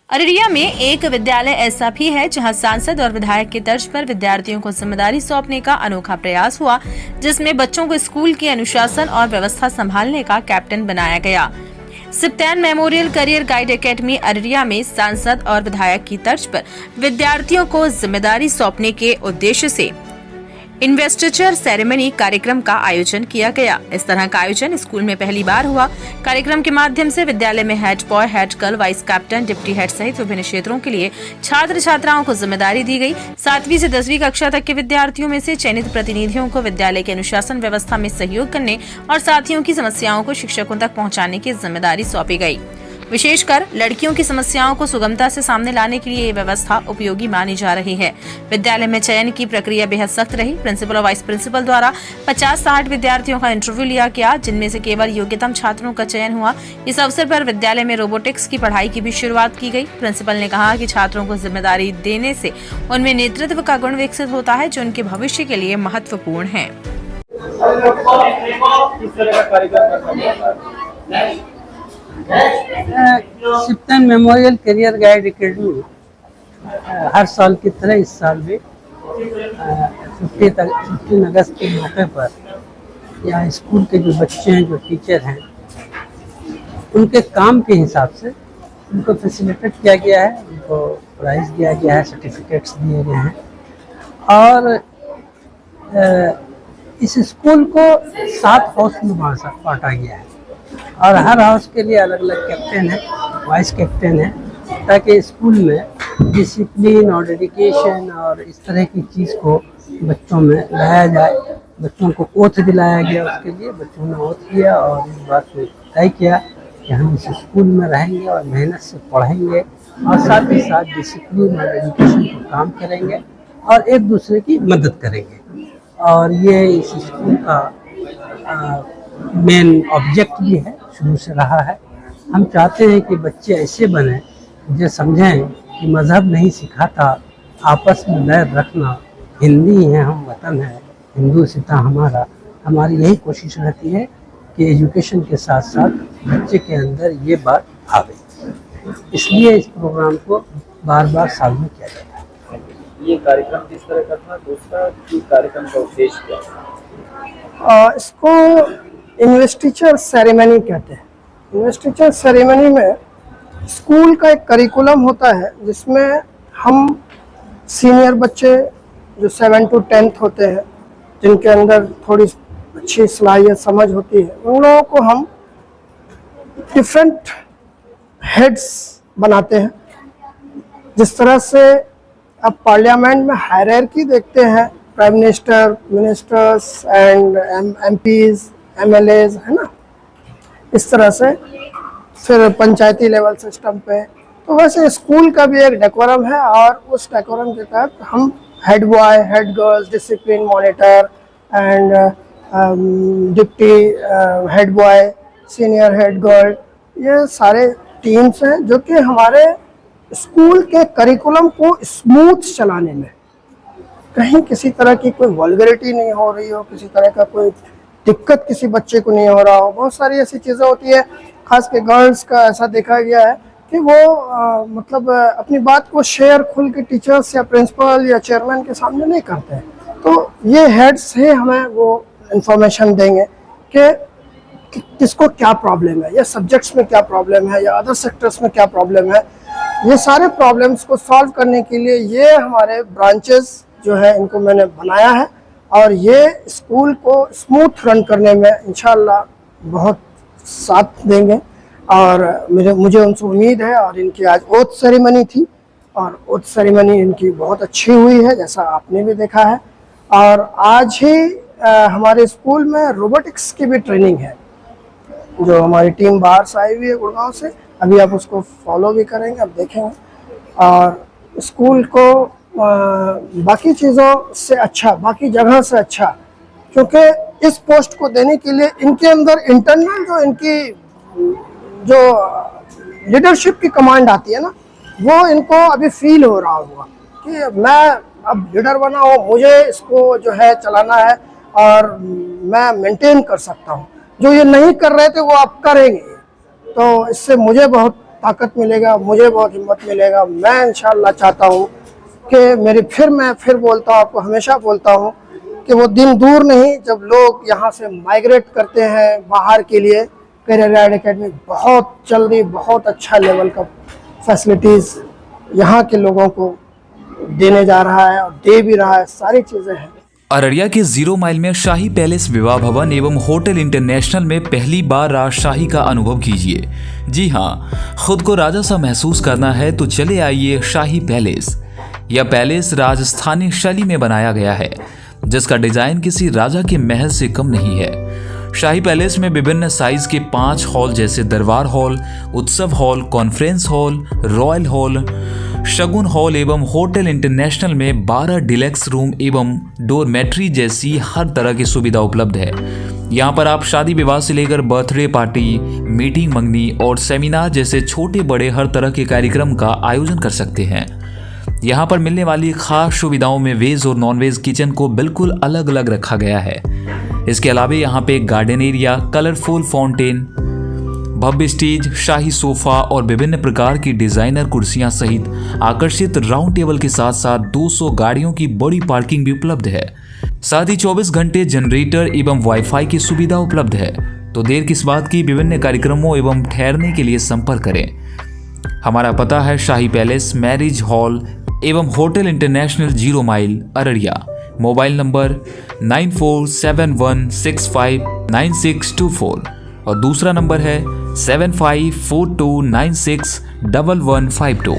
अररिया में एक विद्यालय ऐसा भी है जहां सांसद और विधायक की तर्ज पर विद्यार्थियों को जिम्मेदारी सौंपने का अनोखा प्रयास हुआ, जिसमें बच्चों को स्कूल की अनुशासन और व्यवस्था संभालने का कैप्टन बनाया गया। Sibtain memorial career guide academy Araria में सांसद और विधायक की तर्ज पर विद्यार्थियों को जिम्मेदारी सौंपने के उद्देश्य से इन्वेस्टिचर सेरेमनी कार्यक्रम का आयोजन किया गया। इस तरह का आयोजन स्कूल में पहली बार हुआ। कार्यक्रम के माध्यम से विद्यालय में head boy, head girl, vice captain, deputy head सहित विभिन्न क्षेत्रों के लिए छात्र छात्राओं को जिम्मेदारी दी गई। 7वीं से 10वीं कक्षा तक के विद्यार्थियों में से चयनित प्रतिनिधियों को विद्यालय के अनुशासन व्यवस्था में सहयोग करने और साथियों की समस्याओं को शिक्षकों तक पहुँचाने की जिम्मेदारी सौंपी गयी। विशेषकर लड़कियों की समस्याओं को सुगमता से सामने लाने के लिए ये व्यवस्था उपयोगी मानी जा रही है। विद्यालय में चयन की प्रक्रिया बेहद सख्त रही। प्रिंसिपल और वाइस प्रिंसिपल द्वारा 50-60 विद्यार्थियों का इंटरव्यू लिया गया, जिनमें से केवल योग्यतम छात्रों का चयन हुआ। इस अवसर पर विद्यालय में रोबोटिक्स की पढ़ाई की भी शुरुआत की गई। प्रिंसिपल ने कहा कि छात्रों को जिम्मेदारी देने से उनमें नेतृत्व का गुण विकसित होता है, जो उनके भविष्य के लिए महत्वपूर्ण है। सिप्तैन मेमोरियल करियर गाइड एकेडमी हर साल की तरह इस साल भी 15 अगस्त के मौके पर यहाँ स्कूल के जो बच्चे हैं, जो टीचर हैं, उनके काम के हिसाब से उनको फैसिलिटेट किया गया है, उनको प्राइज़ दिया गया है, सर्टिफिकेट्स दिए गए हैं। और इस स्कूल को 7 हाउस में बांटा गया है और हर हाउस के लिए अलग अलग कैप्टन है, वाइस कैप्टन है, ताकि स्कूल में डिसिप्लिन और डेडिकेशन और इस तरह की चीज़ को बच्चों में लाया जाए। बच्चों को ओथ दिलाया गया, उसके लिए बच्चों ने ओथ किया और इस बात को तय किया कि हम इस स्कूल में रहेंगे और मेहनत से पढ़ेंगे और साथ ही साथ डिसिप्लिन और एजुकेशन को काम करेंगे और एक दूसरे की मदद करेंगे। और ये इस स्कूल का मेन ऑब्जेक्ट भी है, शुरू से रहा है। हम चाहते हैं कि बच्चे ऐसे बने जो समझें कि मज़हब नहीं सिखाता आपस में बैर रखना, हिंदी है हम वतन है, हिंदू सिता हमारा। हमारी यही कोशिश रहती है कि एजुकेशन के साथ साथ बच्चे के अंदर ये बात आवे। इसलिए इस प्रोग्राम को बार बार साल में किया जाता है। ये कार्यक्रम किस तरह का था? दूसरा कार्यक्रम का उद्देश्य क्या था? इसको इन्वेस्टिचर सेरेमनी कहते हैं। इन्वेस्टिचर सेरेमनी में स्कूल का एक करिकुलम होता है, जिसमें हम सीनियर बच्चे जो 7 to 10th होते हैं, जिनके अंदर थोड़ी अच्छी सलाहियत समझ होती है, उन लोगों को हम डिफरेंट हेड्स बनाते हैं। जिस तरह से अब पार्लियामेंट में हायरार्की देखते हैं, prime minister, ministers and MPs, MLAs, है ना, इस तरह से फिर पंचायती लेवल सिस्टम पे, तो वैसे स्कूल का भी एक डेकोरम है और उस डेकोरम के तहत हम head boy, head girls, discipline monitor and deputy head boy, senior head girl, ये सारे टीम्स हैं जो कि हमारे स्कूल के करिकुलम को स्मूथ चलाने में कहीं किसी तरह की कोई वल्गैरिटी नहीं हो रही हो, किसी तरह का कोई दिक्कत किसी बच्चे को नहीं हो रहा हो। बहुत सारी ऐसी चीज़ें होती है, खास के गर्ल्स का ऐसा देखा गया है कि वो मतलब अपनी बात को शेयर खुल के टीचर्स या प्रिंसिपल या चेयरमैन के सामने नहीं करते हैं। तो ये हेड्स ही हमें वो इंफॉर्मेशन देंगे कि किसको क्या प्रॉब्लम है, या सब्जेक्ट्स में क्या प्रॉब्लम है, या अदर सेक्टर्स में क्या प्रॉब्लम है। ये सारे प्रॉब्लम्स को सॉल्व करने के लिए ये हमारे ब्रांचेस जो है, इनको मैंने बनाया है और ये स्कूल को स्मूथ रन करने में इंशाअल्लाह बहुत साथ देंगे। और मुझे उनसे उम्मीद है। और इनकी आज ओथ सेरेमनी थी और ओथ सेरेमनी इनकी बहुत अच्छी हुई है, जैसा आपने भी देखा है। और आज ही हमारे स्कूल में रोबोटिक्स की भी ट्रेनिंग है, जो हमारी टीम बाहर से आई हुई है गुड़गांव से। अभी आप उसको फॉलो भी करेंगे, आप देखेंगे। और स्कूल को बाकी चीज़ों से अच्छा, बाकी जगह से अच्छा, क्योंकि इस पोस्ट को देने के लिए इनके अंदर इंटरनल जो लीडरशिप की कमांड आती है ना, वो इनको अभी फील हो रहा होगा कि मैं अब लीडर बना हूँ, मुझे इसको जो है चलाना है और मैं मेंटेन कर सकता हूँ। जो ये नहीं कर रहे थे वो आप करेंगे, तो इससे मुझे बहुत ताकत मिलेगा, मुझे बहुत हिम्मत मिलेगा। मैं इंशाल्लाह चाहता हूँ कि मैं फिर बोलता हूँ, आपको हमेशा बोलता हूँ कि वो दिन दूर नहीं जब लोग यहाँ से माइग्रेट करते हैं बाहर के लिए। करियर गाइड एकेडमी बहुत जल्दी बहुत अच्छा लेवल का फैसिलिटीज़ यहाँ के लोगों को देने जा रहा है और दे भी रहा है, सारी चीज़ें हैं। अररिया के 0 माइल में शाही पैलेस विवाह भवन एवं होटल इंटरनेशनल में पहली बार राजशाही का अनुभव कीजिए। जी हाँ, खुद को राजा सा महसूस करना है तो चले आइए शाही पैलेस। यह पैलेस राजस्थानी शैली में बनाया गया है, जिसका डिजाइन किसी राजा के महल से कम नहीं है। शाही पैलेस में विभिन्न साइज के 5 हॉल जैसे Darbar hall, Utsav hall, conference hall, royal hall, Shagun hall एवं होटल इंटरनेशनल में 12 डिलक्स रूम एवं डोरमेट्री जैसी हर तरह की सुविधा उपलब्ध है। यहाँ पर आप शादी विवाह से लेकर बर्थडे पार्टी, मीटिंग मंगनी और सेमिनार जैसे छोटे बड़े हर तरह के कार्यक्रम का आयोजन कर सकते हैं। यहाँ पर मिलने वाली खास सुविधाओं में वेज और नॉन वेज किचन को बिल्कुल अलग अलग रखा गया है। इसके अलावा यहाँ पे गार्डन एरिया, कलरफुल फाउंटेन, भव्य स्टेज, शाही सोफा और विभिन्न प्रकार की डिजाइनर कुर्सियां सहित आकर्षित राउंड टेबल के साथ साथ 200 गाड़ियों की बड़ी पार्किंग भी उपलब्ध है। साथ ही 24 घंटे जनरेटर एवं वाईफाई की सुविधा उपलब्ध है। तो देर किस बात की, विभिन्न कार्यक्रमों एवं ठहरने के लिए संपर्क करें। हमारा पता है शाही पैलेस, मैरिज हॉल एवं hotel international 0 mile, Araria. Mobile number 9471659624 और दूसरा नंबर है 7542961152।